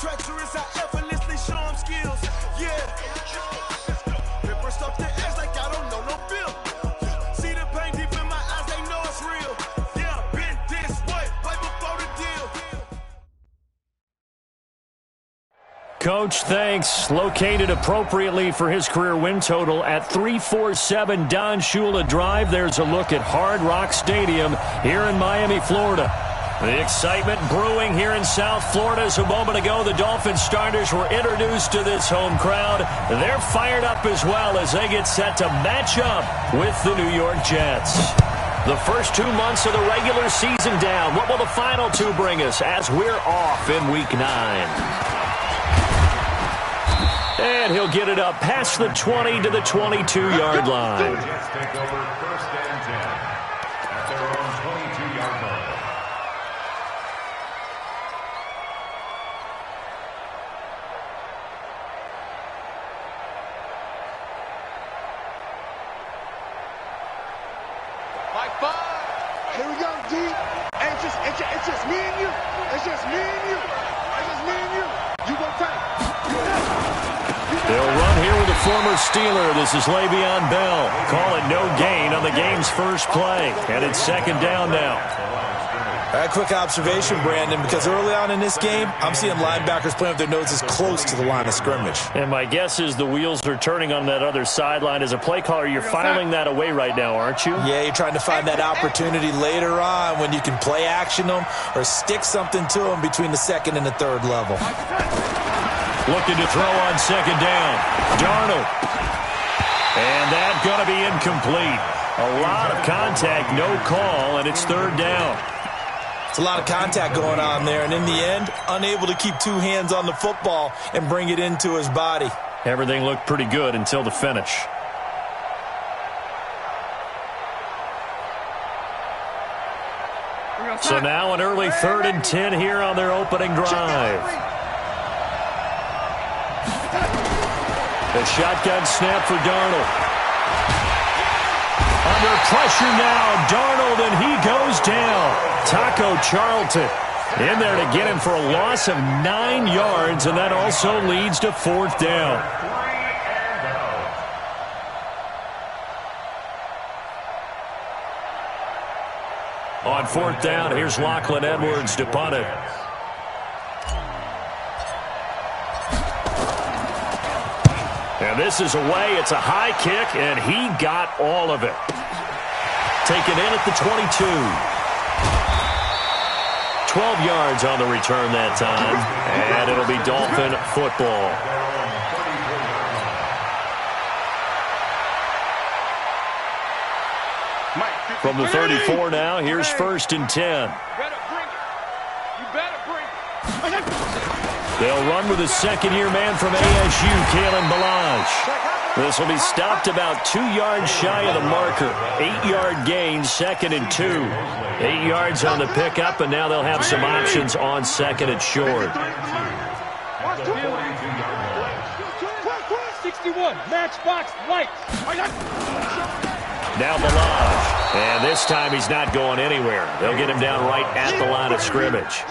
treacherous, I effortlessly show them skills. Yeah. Pepper stuff the edge like I don't know no bill. See the pain deep in my eyes, they know it's real. Yeah, been this way before the deal. Coach, thanks. Located appropriately for his career win total at 347 Don Shula Drive. There's a look at Hard Rock Stadium here in Miami, Florida. The excitement brewing here in South Florida as a moment ago the Dolphins starters were introduced to this home crowd. They're fired up as well as they get set to match up with the New York Jets. The first 2 months of the regular season down. What will the final two bring us as we're off in Week 9? And he'll get it up past the 20 to the 22-yard line. Jets take over 1st and 10 at their own 22-yard line. Here we go, D. Hey, it's just me and you. It's just me and you. It's just me and you. You go tight. They'll run here with the former Steeler. This is Le'Veon Bell. Call it no gain on the game's first play. And it's 2nd down now. A quick observation, Brandon, because early on in this game, I'm seeing linebackers playing with their noses close to the line of scrimmage. And my guess is the wheels are turning on that other sideline. As a play caller, you're filing that away right now, aren't you? Yeah, you're trying to find that opportunity later on when you can play action them or stick something to them between the 2nd and the 3rd level. Looking to throw on 2nd down. Darnold. And that's going to be incomplete. A lot of contact, no call, and it's 3rd down. It's a lot of contact going on there, and in the end, unable to keep 2 hands on the football and bring it into his body. Everything looked pretty good until the finish. So now an early 3rd and 10 here on their opening drive. A shotgun snap for Darnold. Under pressure now, Darnold, and he goes down. Taco Charlton in there to get him for a loss of 9 yards, and that also leads to 4th down. On 4th down, here's Lachlan Edwards to punt it. And this is away. It's a high kick, and he got all of it. Taken in at the 22. 12 yards on the return that time, and it'll be Dolphin football. From the 34 now, here's 1st and 10. They'll run with a second-year man from ASU, Kalen Ballage. This will be stopped about 2 yards shy of the marker. 8-yard gain, 2nd and 2. 8 yards on the pickup, and now they'll have some options on 2nd and short. 61, matchbox lights. Now Ballage, and this time he's not going anywhere. They'll get him down right at the line of scrimmage.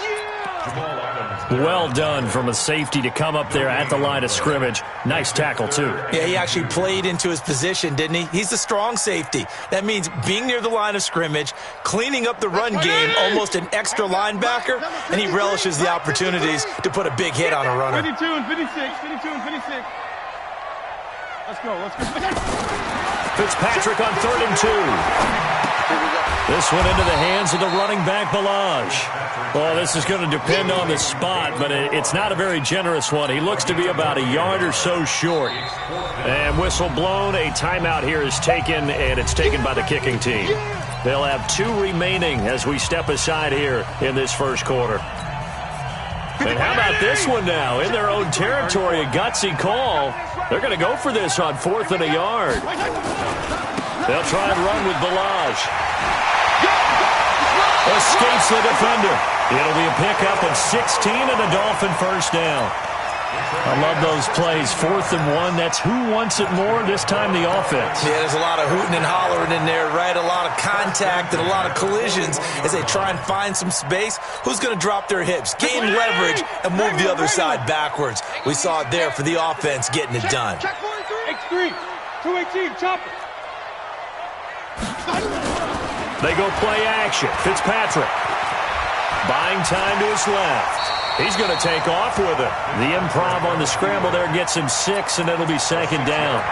Well done from a safety to come up there at the line of scrimmage. Nice tackle, too. Yeah, he actually played into his position, didn't he? He's a strong safety. That means being near the line of scrimmage, cleaning up the run game, almost an extra linebacker, and he relishes the opportunities to put a big hit on a runner. 52 and 56, 52 and 56. Let's go. Fitzpatrick on 3rd and 2. This one into the hands of the running back, Ballage. Well, this is going to depend on the spot, but it's not a very generous one. He looks to be about a yard or so short. And whistle blown, a timeout here is taken, and it's taken by the kicking team. They'll have 2 remaining as we step aside here in this first quarter. And how about this one now? In their own territory, a gutsy call. They're going to go for this on 4th and a yard. They'll try and run with Ballage. Escapes the defender. It'll be a pickup of 16 and a Dolphin first down. I love those plays. 4th and 1. That's who wants it more, this time the offense. Yeah, there's a lot of hooting and hollering in there, right? A lot of contact and a lot of collisions as they try and find some space. Who's going to drop their hips, gain leverage, and move the other side backwards? We saw it there for the offense getting it done. X3, 218, chop it. They go play action. Fitzpatrick buying time to his left. He's going to take off with it. The improv on the scramble there gets him 6, and it'll be 2nd down.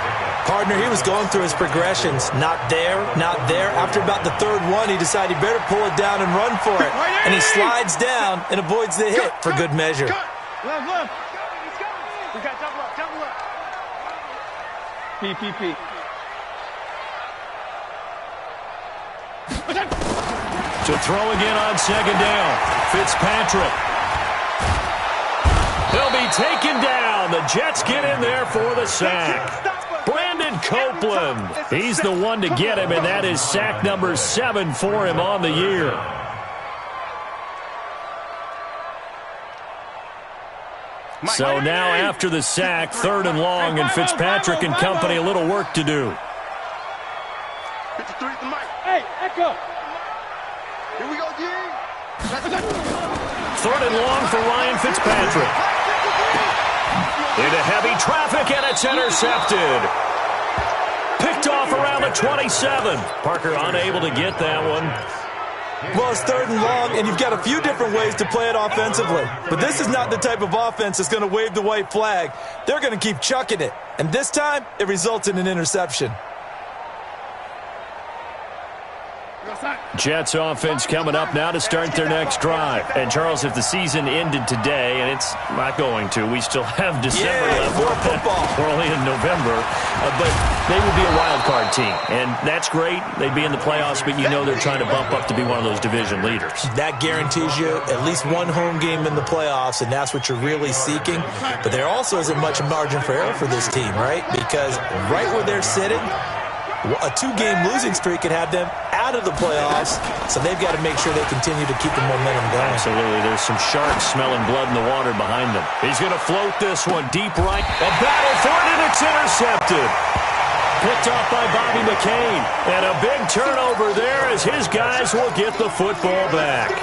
Partner, he was going through his progressions. Not there, not there. After about the 3rd one, he decided he better pull it down and run for it. And he slides down and avoids the hit for good measure. Left. We got double up. PPP. To throw again on 2nd down. Fitzpatrick. He'll be taken down. The Jets get in there for the sack. Brandon Copeland. He's the one to get him, and that is sack number 7 for him on the year. So now after the sack, 3rd and long, and Fitzpatrick and company a little work to do. Hey, Echo. Here we go, G. 3rd and long for Ryan Fitzpatrick. Into heavy traffic, and it's intercepted. Picked off around the 27. Parker unable to get that one. Well, it's 3rd and long, and you've got a few different ways to play it offensively. But this is not the type of offense that's going to wave the white flag. They're going to keep chucking it. And this time, it results in an interception. Jets offense coming up now to start their next drive. And, Charles, if the season ended today, and it's not going to, we still have December left. More football. We're only in November. But they would be a wild card team. And that's great. They'd be in the playoffs, but you know they're trying to bump up to be one of those division leaders. That guarantees you at least one home game in the playoffs, and that's what you're really seeking. But there also isn't much margin for error for this team, right? Because right where they're sitting, a 2-game losing streak could have them out of the playoffs, so they've got to make sure they continue to keep the momentum going. Absolutely. There's some sharks smelling blood in the water behind them. He's going to float this one deep right. A battle for it, and it's intercepted. Picked off by Bobby McCain. And a big turnover there as his guys will get the football back.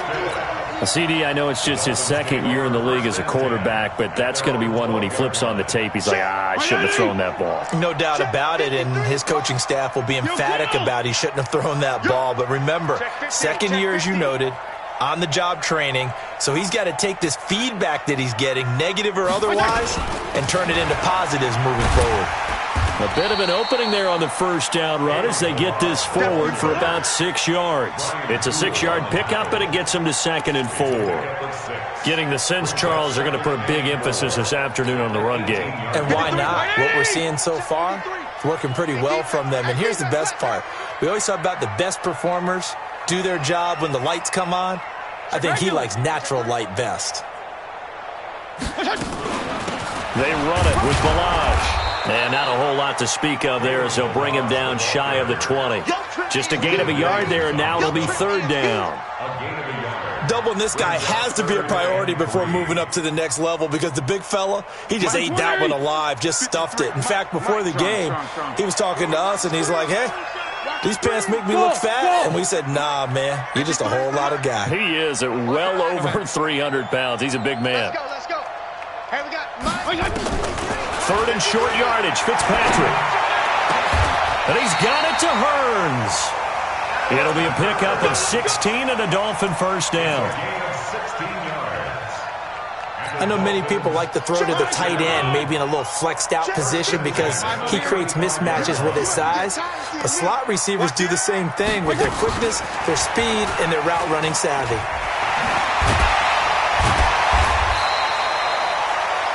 CD, I know it's just his 2nd year in the league as a quarterback, but that's going to be one when he flips on the tape. He's like, I shouldn't have thrown that ball. No doubt about it, and his coaching staff will be emphatic about he shouldn't have thrown that ball. But remember, 2nd year, as you noted, on-the-job training, so he's got to take this feedback that he's getting, negative or otherwise, and turn it into positives moving forward. A bit of an opening there on the 1st down run as they get this forward for about 6 yards. It's a 6-yard pickup, and it gets them to 2nd and 4. Getting the sense, Charles, they're going to put a big emphasis this afternoon on the run game. And why not? What we're seeing so far, it's working pretty well from them. And here's the best part. We always talk about the best performers do their job when the lights come on. I think he likes natural light best. They run it with Balaj. And not a whole lot to speak of there as they'll bring him down shy of the 20. Just a gain of a yard there, and now it'll be 3rd down. Doubling this guy has to be a priority before moving up to the next level because the big fella, he just ate that one alive, just stuffed it. In fact, before the game, he was talking to us, and he's like, hey, these pants make me look fat. And we said, nah, man, you're just a whole lot of guy. He is at well over 300 pounds. He's a big man. Let's go. Hey, we got 3rd and short yardage, Fitzpatrick. And he's got it to Hearns. It'll be a pickup of 16 and a Dolphin 1st down. I know many people like to throw to the tight end, maybe in a little flexed out position because he creates mismatches with his size. But slot receivers do the same thing with their quickness, their speed, and their route running savvy.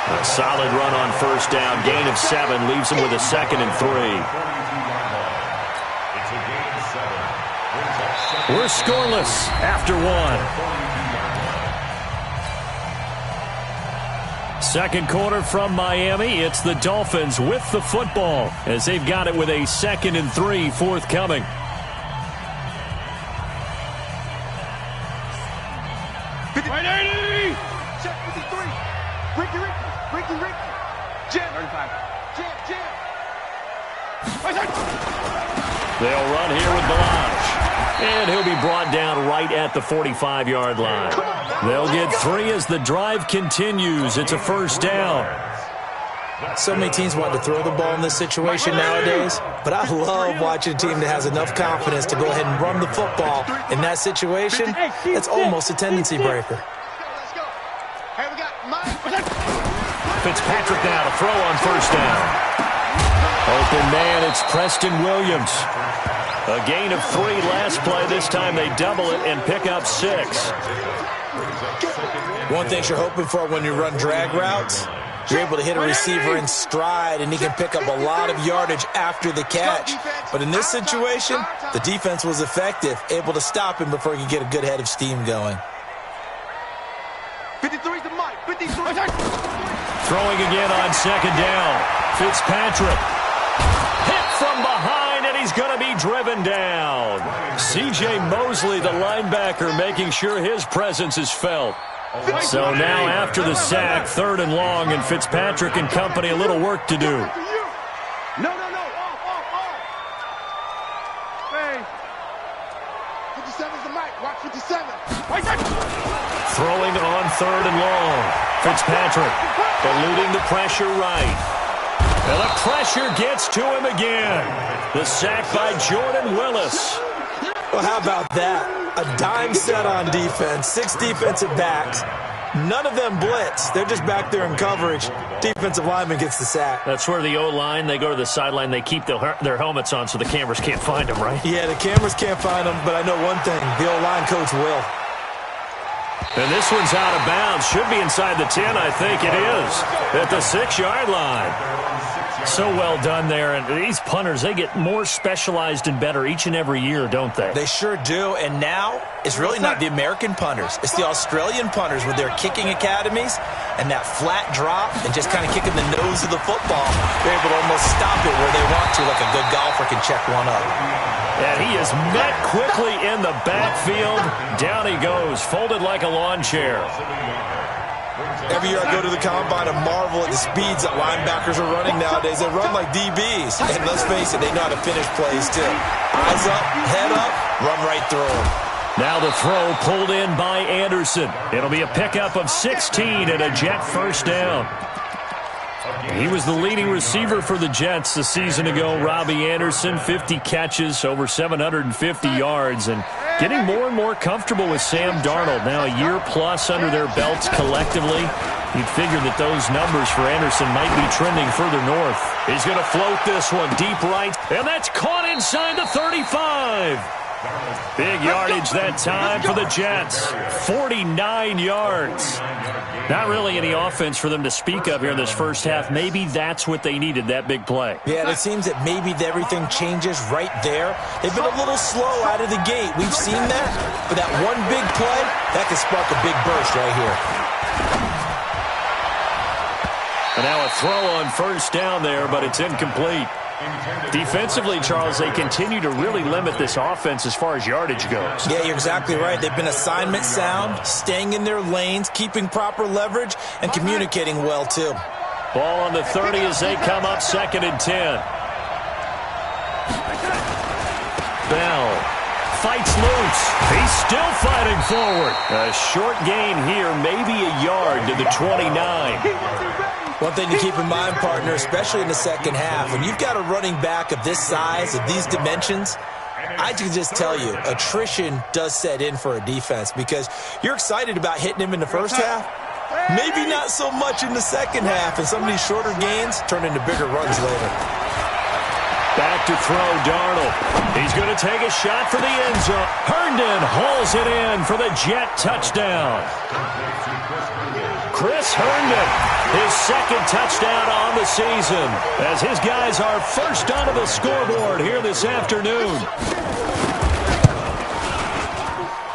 A solid run on 1st down. Gain of 7 leaves him with a 2nd and 3. We're scoreless after 1. 2nd quarter from Miami. It's the Dolphins with the football as they've got it with a 2nd and 3 forthcoming. Right, 80! Check 53. Ricky. Jam. 35. Jam. They'll run here with Balazs. And he'll be brought down right at the 45-yard line. They'll get 3 as the drive continues. It's a first down. So many teams want to throw the ball in this situation nowadays, but I love watching a team that has enough confidence to go ahead and run the football. In that situation, that's almost a tendency breaker. Fitzpatrick now to throw on first down. Open man, it's Preston Williams. A gain of 3 last play. This time they double it and pick up 6. One thing you're hoping for when you run drag routes, you're able to hit a receiver in stride, and he can pick up a lot of yardage after the catch. But in this situation, the defense was effective, able to stop him before he could get a good head of steam going. 53's the mic. 53. Throwing again on second down. Fitzpatrick. Hit from behind, and he's going to be driven down. C.J. Mosley, the linebacker, making sure his presence is felt. So now after the sack, 3rd and long, and Fitzpatrick and company a little work to do. No. Hey. 57's the mic. Watch 57. Throwing on 3rd and long. Fitzpatrick eluding the pressure right. And the pressure gets to him again. The sack by Jordan Willis. Well, how about that? A dime set on defense, 6 defensive backs. None of them blitz. They're just back there in coverage. Defensive lineman gets the sack. That's where the O-line, they go to the sideline, they keep their helmets on so the cameras can't find them, right? Yeah, the cameras can't find them, but I know one thing. The O-line coach will. And this one's out of bounds. Should be inside the 10, I think it is. At the 6-yard line. So well done there. And these punters, they get more specialized and better each and every year, don't they? They sure do. And now it's really not the American punters. It's the Australian punters with their kicking academies and that flat drop and just kind of kicking the nose of the football. They're able to almost stop it where they want to, like a good golfer can check one up. And he is met quickly in the backfield. Down he goes, folded like a lawn chair. Every year I go to the combine and marvel at the speeds that linebackers are running nowadays. They run like DBs. And let's face it, they know how to finish plays too. Eyes up, head up, run right through them. Now the throw pulled in by Anderson. It'll be a pickup of 16 and a Jet first down. He was the leading receiver for the Jets a season ago. Robbie Anderson, 50 catches, over 750 yards, and getting more and more comfortable with Sam Darnold. Now a year plus under their belts collectively. You'd figure that those numbers for Anderson might be trending further north. He's going to float this one deep right, and that's caught inside the 35. Big yardage that time for the Jets. 49 yards. Not really any offense for them to speak of here in this first half. Maybe that's what they needed, that big play. Yeah, it seems that maybe everything changes right there. They've been a little slow out of the gate. We've seen that. But that one big play, that could spark a big burst right here. And now a throw on first down there, but it's incomplete. Defensively, Charles, they continue to really limit this offense as far as yardage goes. Yeah, you're exactly right. They've been assignment sound, staying in their lanes, keeping proper leverage, and communicating well, too. Ball on the 30 as they come up 2nd and 10. Bell fights loose. He's still fighting forward. A short gain here, maybe a yard to the 29. One thing to keep in mind, partner, especially in the second half, when you've got a running back of this size, of these dimensions, I can just tell you, attrition does set in for a defense because you're excited about hitting him in the first half. Maybe not so much in the second half, and some of these shorter gains turn into bigger runs later. Back to throw, Darnold. He's going to take a shot for the end zone. Herndon hauls it in for the Jet touchdown. Chris Herndon, his 2nd touchdown on the season, as his guys are first onto the scoreboard here this afternoon.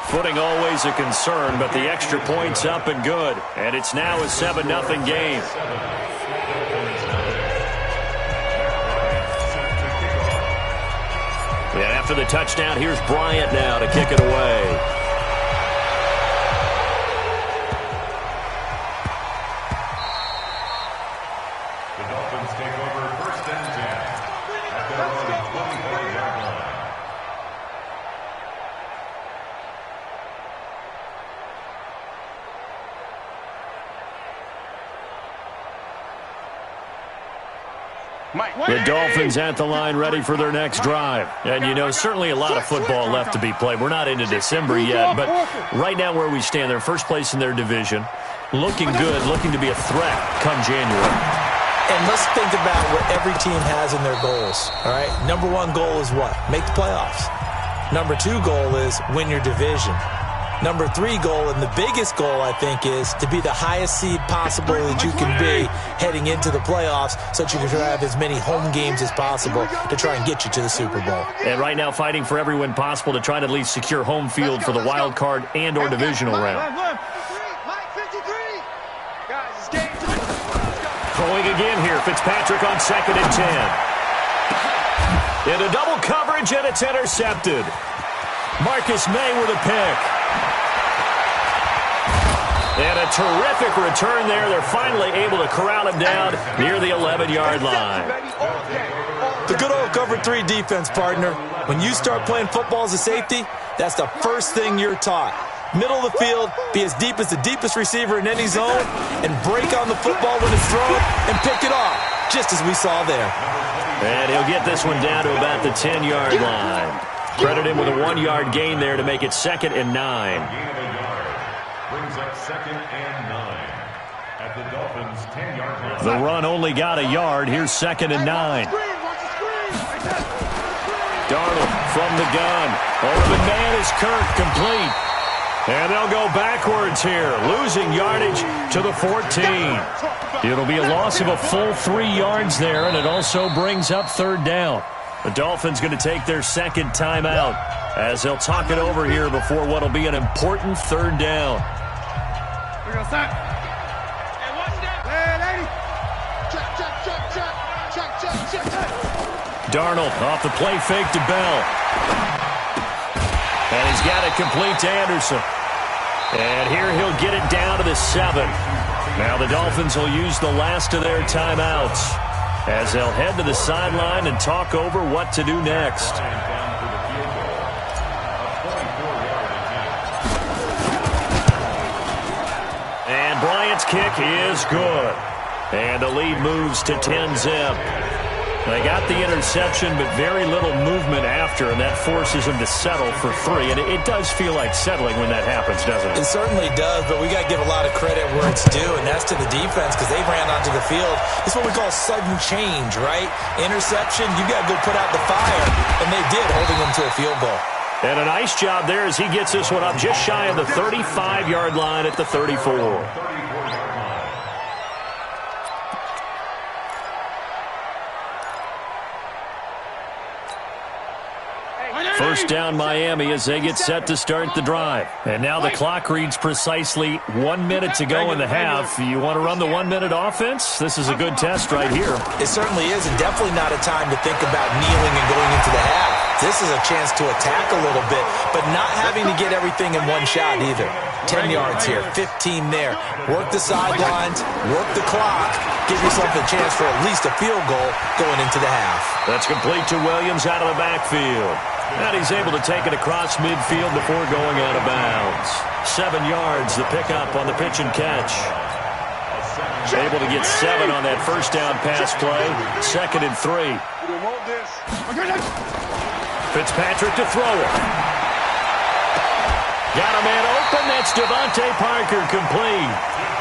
Footing always a concern, but the extra point's up and good, and it's now a 7-0 game. And after the touchdown, here's Bryant now to kick it away. The Dolphins take over 1st and 10 at their own 24-yard line. The Dolphins at the line ready for their next drive. And, you know, certainly a lot of football left to be played. We're not into December yet, but right now where we stand, they're first place in their division. Looking good, looking to be a threat come January. And let's think about what every team has in their goals, all right? Number one goal is what? Make the playoffs. Number two goal is win your division. Number three goal, and the biggest goal, I think, is to be the highest seed possible that you can be heading into the playoffs so that you can have as many home games as possible to try and get you to the Super Bowl. And right now fighting for every win possible to try to at least secure home field for the wild card and or divisional round. Throwing again here, Fitzpatrick on 2nd and 10. Into double coverage, and it's intercepted. Marcus May with a pick. And a terrific return there. They're finally able to corral him down near the 11-yard line. The good old cover 3 defense, partner. When you start playing football as a safety, that's the first thing you're taught. Middle of the field, be as deep as the deepest receiver in any zone, and break on the football when it's thrown and pick it off, just as we saw there. And he'll get this one down to about the 10-yard line. Credit him with a 1-yard gain there to make it 2nd and 9. Brings up 2nd and 9 at the Dolphins' 10-yard line. The run only got a yard. Here's 2nd and 9. Darnold from the gun. Open man is Kirk, complete. And they'll go backwards here, losing yardage to the 14. It'll be a loss of a full 3 yards there, and it also brings up 3rd down. The Dolphins going to take their 2nd timeout as they'll talk it over here before what will be an important 3rd down. We're going to start. Hey, watch that. Hey, lady. Check. Darnold off the play fake to Bell. And he's got it complete to Anderson. And here he'll get it down to the 7. Now the Dolphins will use the last of their timeouts as they'll head to the sideline and talk over what to do next. And Bryant's kick is good. And the lead moves to 10-zip. They got the interception, but very little movement after, and that forces them to settle for 3. And it does feel like settling when that happens, doesn't it? It certainly does, but we got to give a lot of credit where it's due, and that's to the defense because they ran onto the field. It's what we call sudden change, right? Interception, you got to go put out the fire, and they did, holding them to a field goal. And a nice job there as he gets this one up just shy of the 35-yard line at the 34. First down Miami as they get set to start the drive. And now the clock reads precisely 1 minute to go in the half. You want to run the 1-minute offense? This is a good test right here. It certainly is, and definitely not a time to think about kneeling and going into the half. This is a chance to attack a little bit, but not having to get everything in one shot either. 10 yards here, 15 there. Work the sidelines, work the clock, give yourself a chance for at least a field goal going into the half. That's complete to Williams out of the backfield. And he's able to take it across midfield before going out of bounds. 7 yards, the pickup on the pitch and catch. Able to get 7 on that first down pass play. 2nd and 3. Fitzpatrick to throw it. Got a man open. That's Devontae Parker, complete.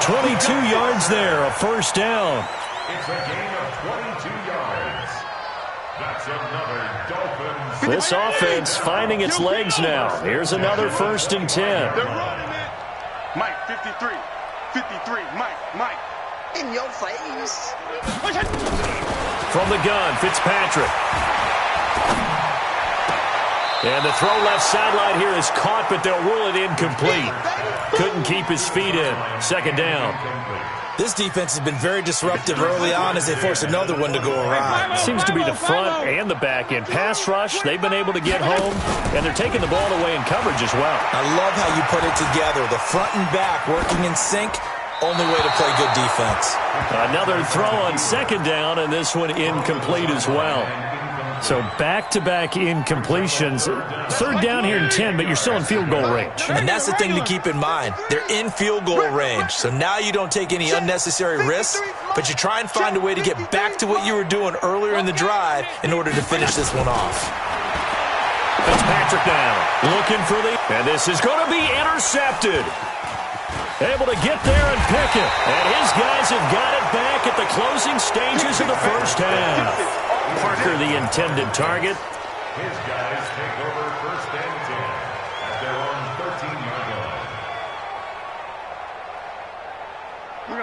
22 yards there, a first down. It's a gain of 22 yards. That's another Dolphins. This offense finding its legs now. Here's another 1st and 10. They're running it. Mike, 53. 53. Mike. In your face. From the gun, Fitzpatrick. And the throw left sideline here is caught, but they'll rule it incomplete. Couldn't keep his feet in. 2nd down. This defense has been very disruptive early on as they force another one to go around. Seems to be the front and the back end. Pass rush, they've been able to get home, and they're taking the ball away in coverage as well. I love how you put it together. The front and back working in sync. Only way to play good defense. Another throw on second down, and this one incomplete as well. So back-to-back incompletions. Third down here in 10, but you're still in field goal range. And that's the thing to keep in mind. They're in field goal range. So now you don't take any unnecessary risks, but you try and find a way to get back to what you were doing earlier in the drive in order to finish this one off. Fitzpatrick now looking for and this is going to be intercepted. Able to get there and pick it. And his guys have got it back at the closing stages of the first half. Parker, the intended target. His guys take over first and 10 at their own 13-yard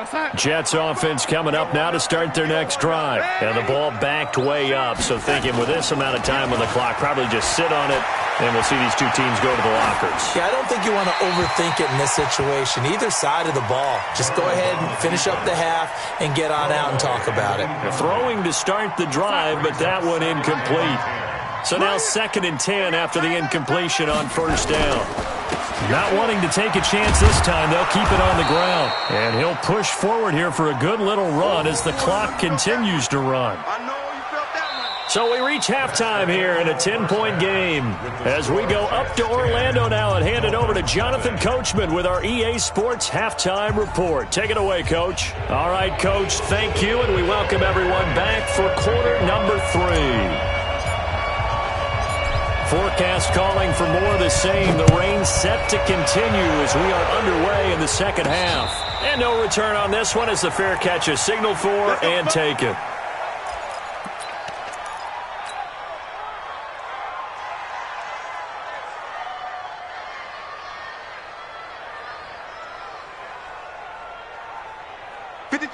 line. Jets offense coming up now to start their next drive. And the ball backed way up. So thinking with this amount of time on the clock, probably just sit on it, and we'll see these two teams go to the lockers. Yeah, I don't think you want to overthink it in this situation. Either side of the ball. Just go ahead and finish up the half and get on out and talk about it. Throwing to start the drive, but that one incomplete. So now 2nd and 10 after the incompletion on first down. Not wanting to take a chance this time, they'll keep it on the ground. And he'll push forward here for a good little run as the clock continues to run. So we reach halftime here in a 10-point game as we go up to Orlando now and hand it over to Jonathan Coachman with our EA Sports Halftime Report. Take it away, Coach. All right, Coach, thank you, and we welcome everyone back for quarter number 3. Forecast calling for more of the same. The rain set to continue as we are underway in the second half. And no return on this one as the fair catch is signaled for and taken.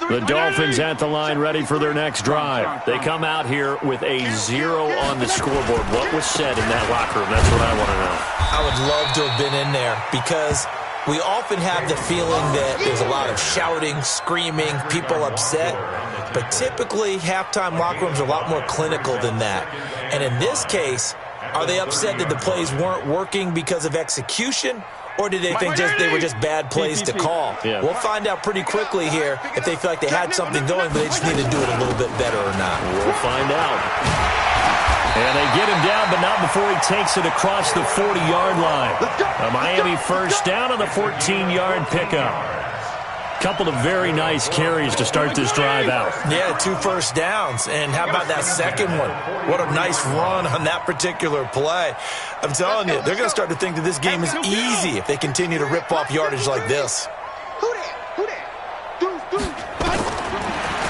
The Dolphins at the line ready for their next drive. They come out here with a 0 on the scoreboard. What was said in that locker room? That's what I want to know. I would love to have been in there because we often have the feeling that there's a lot of shouting, screaming, people upset. But typically, halftime locker rooms are a lot more clinical than that. And in this case, are they upset that the plays weren't working because of execution? Or did they think they were just bad plays to call? Yeah. We'll find out pretty quickly here if they feel like they had something going, but they just need to do it a little bit better or not. We'll find out. And they get him down, but not before he takes it across the 40-yard line. A Miami first down on the 14-yard pickup. Couple of very nice carries to start this drive out. Yeah, 2 first downs. And how about that second one? What a nice run on that particular play. I'm telling you, they're going to start to think that this game is easy if they continue to rip off yardage like this.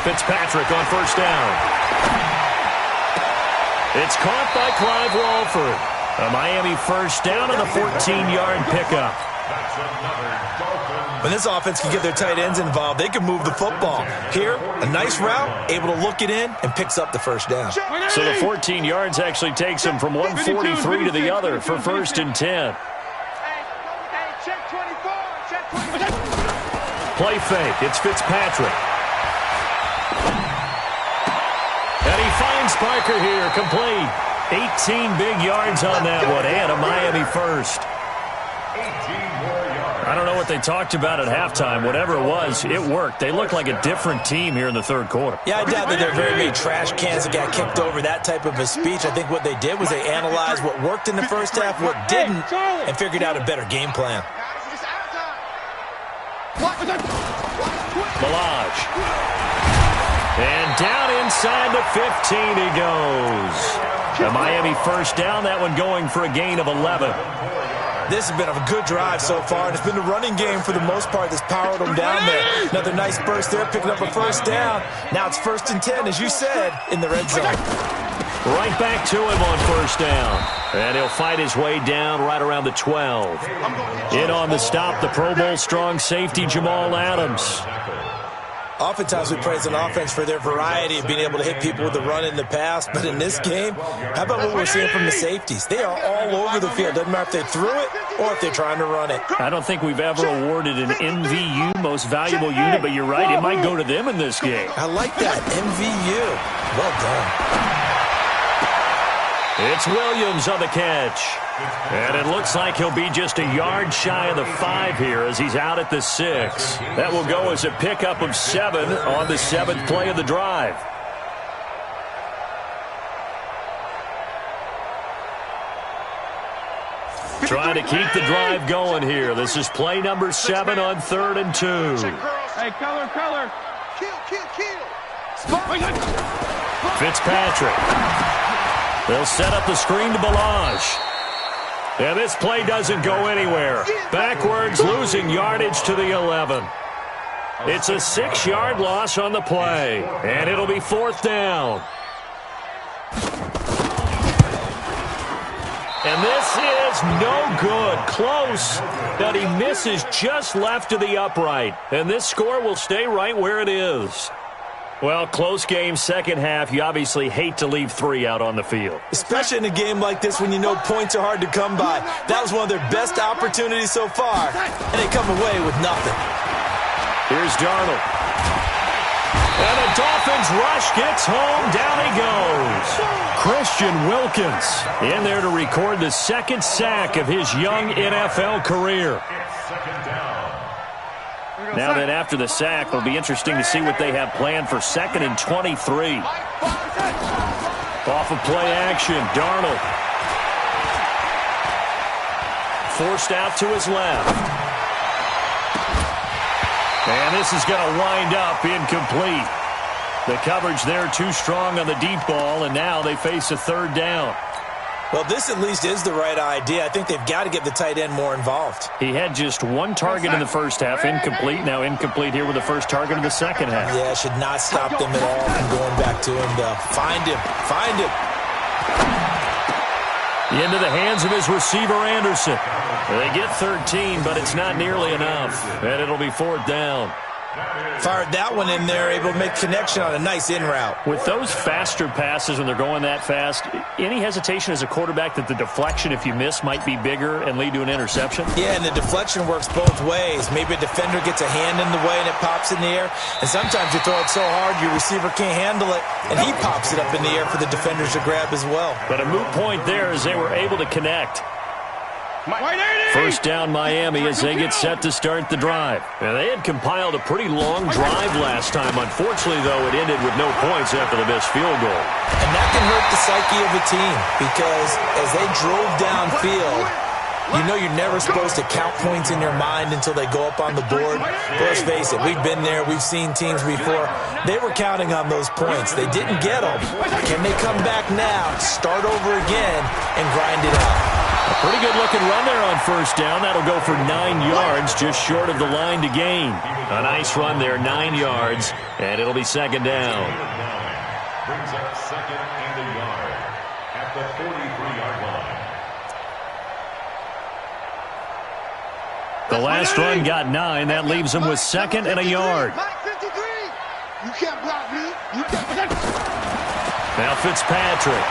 Fitzpatrick on first down. It's caught by Clive Walford. A Miami first down on the 14-yard pickup. That's another Dolphin. When this offense can get their tight ends involved, they can move the football. Here, a nice route, able to look it in, and picks up the first down. So the 14 yards actually takes him from 143 to the other for first and 10. Play fake. It's Fitzpatrick. And he finds Parker here, complete. 18 big yards on that one, and a Miami first. 18 more yards. I don't know what they talked about at halftime. Whatever it was, it worked. They look like a different team here in the third quarter. Yeah, I doubt that there are very many trash cans that got kicked over, that type of a speech. I think what they did was they analyzed what worked in the first half, what didn't, and figured out a better game plan. Balaj. And down inside the 15 he goes. The Miami first down, that one going for a gain of 11. This has been a good drive so far, and it's been the running game for the most part that's powered them down there. Another nice burst there, picking up a first down. Now it's first and 10, as you said, in the red zone. Right back to him on first down. And he'll fight his way down right around the 12. In on the stop, the Pro Bowl strong safety, Jamal Adams. Oftentimes we praise an offense for their variety of being able to hit people with the run in the pass, but in this game, how about what we're seeing from the safeties? They are all over the field. Doesn't matter if they threw it or if they're trying to run it. I don't think we've ever awarded an MVU, most valuable unit, but you're right, it might go to them in this game. I like that, MVU. Well done. It's Williams on the catch. And it looks like he'll be just a yard shy of the 5 here as he's out at the 6. That will go as a pickup of 7 on the 7th play of the drive. Trying to keep the drive going here. This is play number 7 on 3rd and 2. Hey, color. Kill. Fitzpatrick. They'll set up the screen to Balazs. And this play doesn't go anywhere. Backwards, losing yardage to the 11. It's a 6-yard loss on the play. And it'll be 4th down. And this is no good. Close, but he misses just left of the upright. And this score will stay right where it is. Well, close game, second half. You obviously hate to leave 3 out on the field. Especially in a game like this when you know points are hard to come by. That was one of their best opportunities so far, and they come away with nothing. Here's Darnold. And the Dolphins rush gets home. Down he goes. Christian Wilkins in there to record the 2nd sack of his young NFL career. Now that after the sack, it'll be interesting to see what they have planned for 2nd and 23. Off of play action, Darnold. Forced out to his left. And this is going to wind up incomplete. The coverage there too strong on the deep ball, and now they face a 3rd down. Well, this at least is the right idea. I think they've got to get the tight end more involved. He had just 1 target in the first half, incomplete. Now incomplete here with the first target of the second half. Yeah, should not stop them at all from going back to him, though. Find him. Into the hands of his receiver, Anderson. They get 13, but it's not nearly enough. And it'll be 4th down. Fired that one in there, able to make connection on a nice in route. With those faster passes when they're going that fast, any hesitation as a quarterback that the deflection, if you miss, might be bigger and lead to an interception? Yeah, and the deflection works both ways. Maybe a defender gets a hand in the way and it pops in the air. And sometimes you throw it so hard your receiver can't handle it, and he pops it up in the air for the defenders to grab as well. But a moot point there as they were able to connect. First down Miami as they get set to start the drive. Now, they had compiled a pretty long drive last time. Unfortunately, though, it ended with no points after the missed field goal. And that can hurt the psyche of a team because as they drove downfield, you know you're never supposed to count points in your mind until they go up on the board. But let's face it, we've been there. We've seen teams before. They were counting on those points. They didn't get them. Can they come back now, start over again, and grind it out? A pretty good-looking run there on first down. That'll go for 9 yards, just short of the line to gain. A nice run there, 9 yards, and it'll be 2nd down. Brings up 2nd and a yard at the 43-yard line. The last run got 9. That leaves him with 2nd and a yard. You can't block me. You can't. Now Fitzpatrick.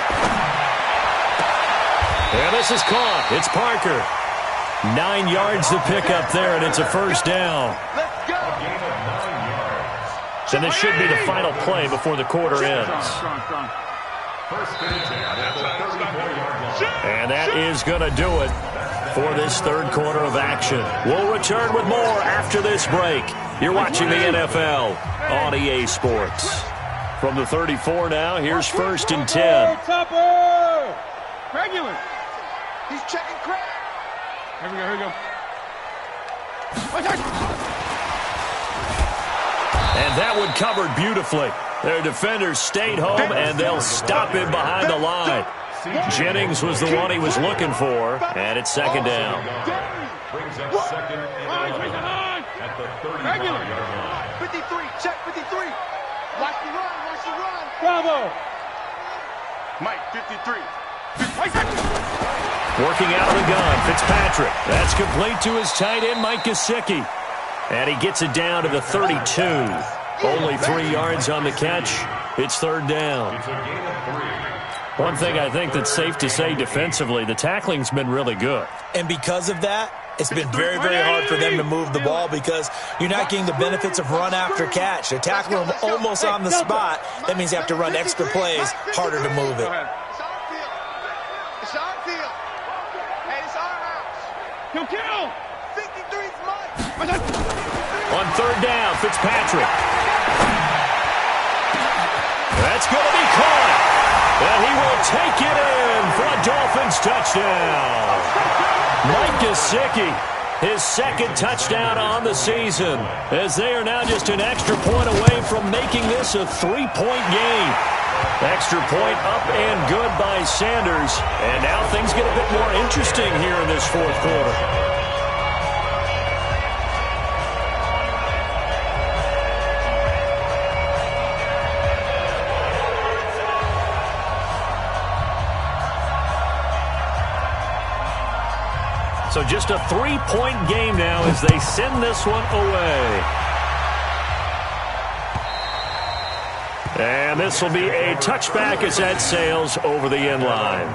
And this is caught. It's Parker. 9 yards to pick up there, and it's a first down. Let's go. A gain of 9 yards. And this should be the final play before the quarter ends. First and 10 at the 34-yard line. And that is going to do it for this third quarter of action. We'll return with more after this break. You're watching the NFL on EA Sports. From the 34 now, here's 1st and 10. Topper! Regular. He's checking crap. Here we go. And that one covered beautifully. Their defenders stayed home, and they'll stop him behind the line. Jennings was the one he was looking for, and it's 2nd down. Brings up 2nd and 11 at the 35-yard line. 53, check 53. Watch the run. Bravo. Mike, 53. Working out of the gun, Fitzpatrick. That's complete to his tight end, Mike Gesicki. And he gets it down to the 32. Only 3 yards on the catch. It's 3rd down. It's a gain of 3. One thing I think that's safe to say defensively, the tackling's been really good. And because of that, it's been very, very hard for them to move the ball because you're not getting the benefits of run after catch. They're tackling them almost on the spot. That means you have to run extra plays, harder to move it. It's on field. Hey, it's on out. Kill. 53's mine. On third down, Fitzpatrick. That's going to be caught. And he will take it in for a Dolphins touchdown. Mike Gesicki, his second touchdown on the season, as they are now just an extra point away from making this a 3-point game. Extra point up and good by Sanders. And now things get a bit more interesting here in this fourth quarter. So just a 3-point game now as they send this one away. And this will be a touchback as that sails over the end line.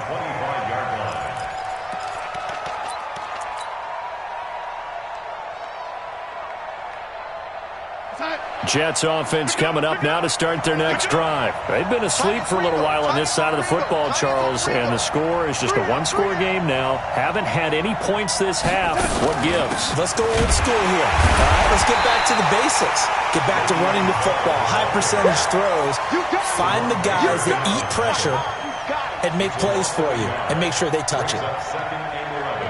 Jets offense coming up now to start their next drive. They've been asleep for a little while on this side of the football, Charles, and the score is just a one-score game now. Haven't had any points this half. What gives? Let's go old school here. All right, let's get back to the basics. Get back to running the football, high percentage throws. Find the guys that eat pressure and make plays for you and make sure they touch it.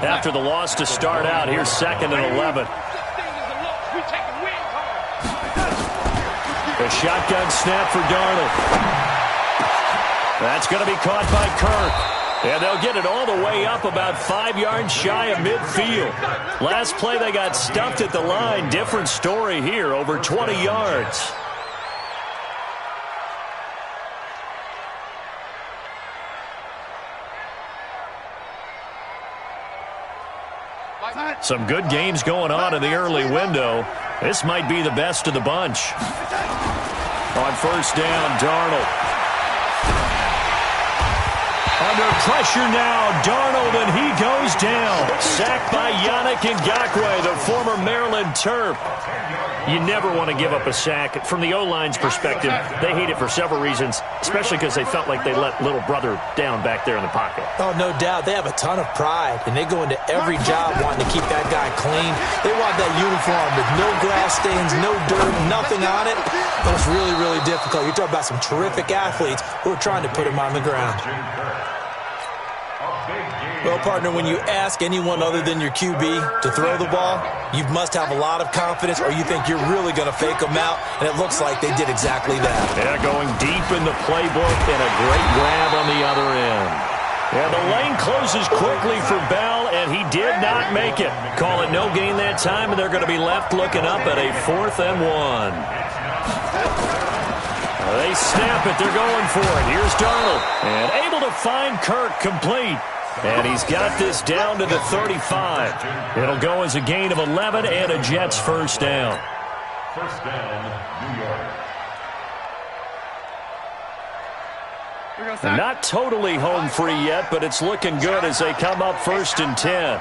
After the loss to start out, here's 2nd and 11. A shotgun snap for Darnold. That's going to be caught by Kirk. And they'll get it all the way up about 5 yards shy of midfield. Last play they got stuffed at the line. Different story here, over 20 yards. Some good games going on in the early window. This might be the best of the bunch. On first down, Darnold. Under pressure now, Darnold, and he goes down. Sacked by Yannick Ngakoue, the former Maryland Terp. You never want to give up a sack. From the O-line's perspective, they hate it for several reasons, especially because they felt like they let little brother down back there in the pocket. Oh, no doubt. They have a ton of pride, and they go into every job wanting to keep that guy clean. They want that uniform with no grass stains, no dirt, nothing on it. But it's really, really difficult. You're talking about some terrific athletes who are trying to put him on the ground. Well, partner, when you ask anyone other than your QB to throw the ball, you must have a lot of confidence or you think you're really going to fake them out, and it looks like they did exactly that. Yeah, going deep in the playbook and a great grab on the other end. Yeah, the lane closes quickly for Bell, and he did not make it. Call it no gain that time, and they're going to be left looking up at a 4th and 1. They snap it. They're going for it. Here's Darnold, and able to find Kirk complete. And he's got this down to the 35. It'll go as a gain of 11 and a Jets first down. First down, New York. Not totally home free yet, but it's looking good as they come up 1st and 10.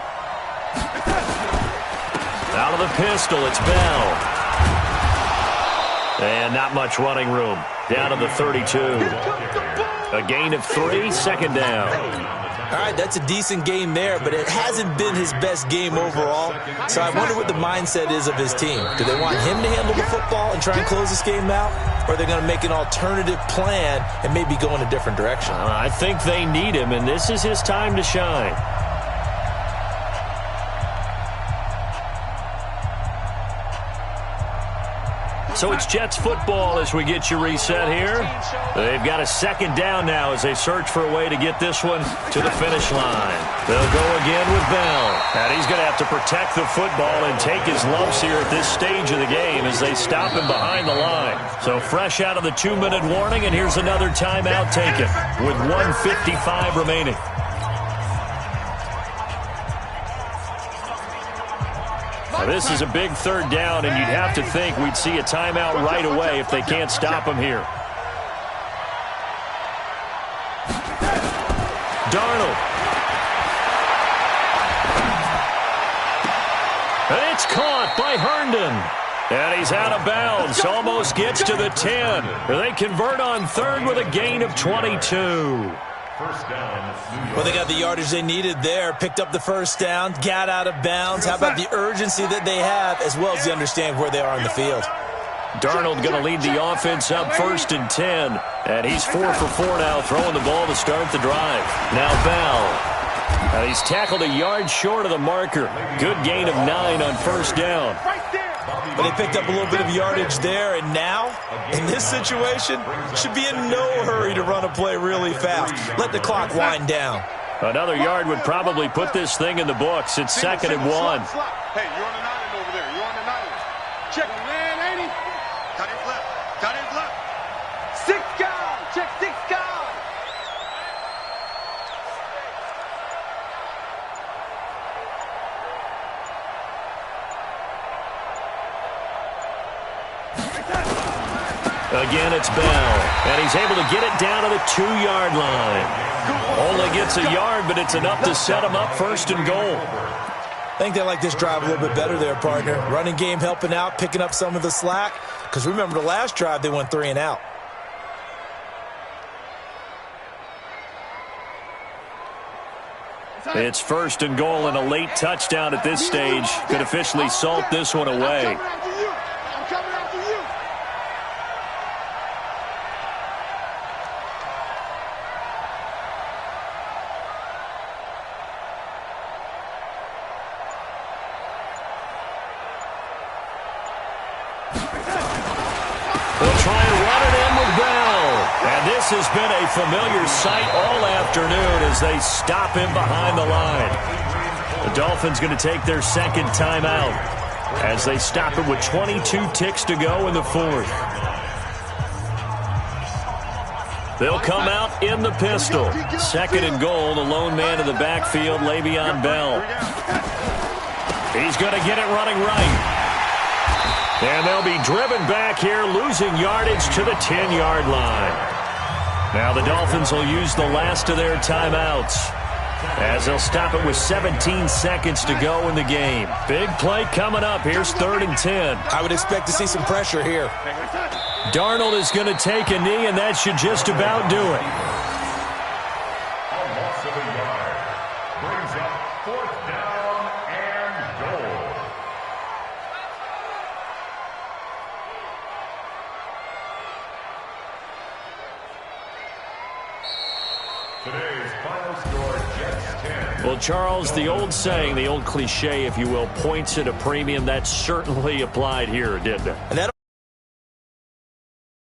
Out of the pistol, it's Bell. And not much running room. Down to the 32. A gain of 3, 2nd down. All right, that's a decent game there, but it hasn't been his best game overall. So I wonder what the mindset is of his team. Do they want him to handle the football and try and close this game out? Or are they going to make an alternative plan and maybe go in a different direction? I think they need him, and this is his time to shine. So it's Jets football as we get you reset here. They've got a 2nd down now as they search for a way to get this one to the finish line. They'll go again with Bell. And he's going to have to protect the football and take his lumps here at this stage of the game as they stop him behind the line. So fresh out of the 2-minute warning, and here's another timeout taken with 1:55 remaining. Now this is a big 3rd down, and you'd have to think we'd see a timeout right away if they can't stop him here. Darnold. And it's caught by Herndon. And he's out of bounds. Almost gets to the 10. They convert on 3rd with a gain of 22. First down, New York. Well, they got the yardage they needed there. Picked up the first down, got out of bounds. How about the urgency that they have, as well as they understand where they are on the field? Darnold going to lead the offense up 1st and 10. And he's 4 for 4 now, throwing the ball to start the drive. Now Bell. And he's tackled a yard short of the marker. Good gain of 9 on 1st down. But they picked up a little bit of yardage there, and now, in this situation, should be in no hurry to run a play really fast. Let the clock wind down. Another yard would probably put this thing in the books. It's 2nd and 1. Hey, you're on the 9 over there. You're on the 9. Check it, man, ain't he? Cut his left. Cut his left. 6 guys. Check 6 guys. Again, it's Bell, and he's able to get it down to the 2-yard line. Only gets a yard, but it's enough to set him up 1st and goal. I think they like this drive a little bit better there, partner. Running game helping out, picking up some of the slack. Because remember, the last drive, they went 3 and out. It's 1st and goal, and a late touchdown at this stage could officially salt this one away. I'm coming after you. They'll try and run it in with Bell. And this has been a familiar sight all afternoon as they stop him behind the line. The Dolphins going to take their 2nd timeout as they stop it with 22 ticks to go in the 4th. They'll come out in the pistol. 2nd and goal, the lone man in the backfield, Le'Veon Bell. He's going to get it running right. And they'll be driven back here, losing yardage to the 10-yard line. Now the Dolphins will use the last of their timeouts as they'll stop it with 17 seconds to go in the game. Big play coming up. Here's 3rd and 10. I would expect to see some pressure here. Darnold is going to take a knee, and that should just about do it. A loss of a yard. Brings up 4th down and goal. Today's final score, Jets 10. Well, Charles, the old saying, the old cliche, if you will, points at a premium, that certainly applied here, didn't it? And that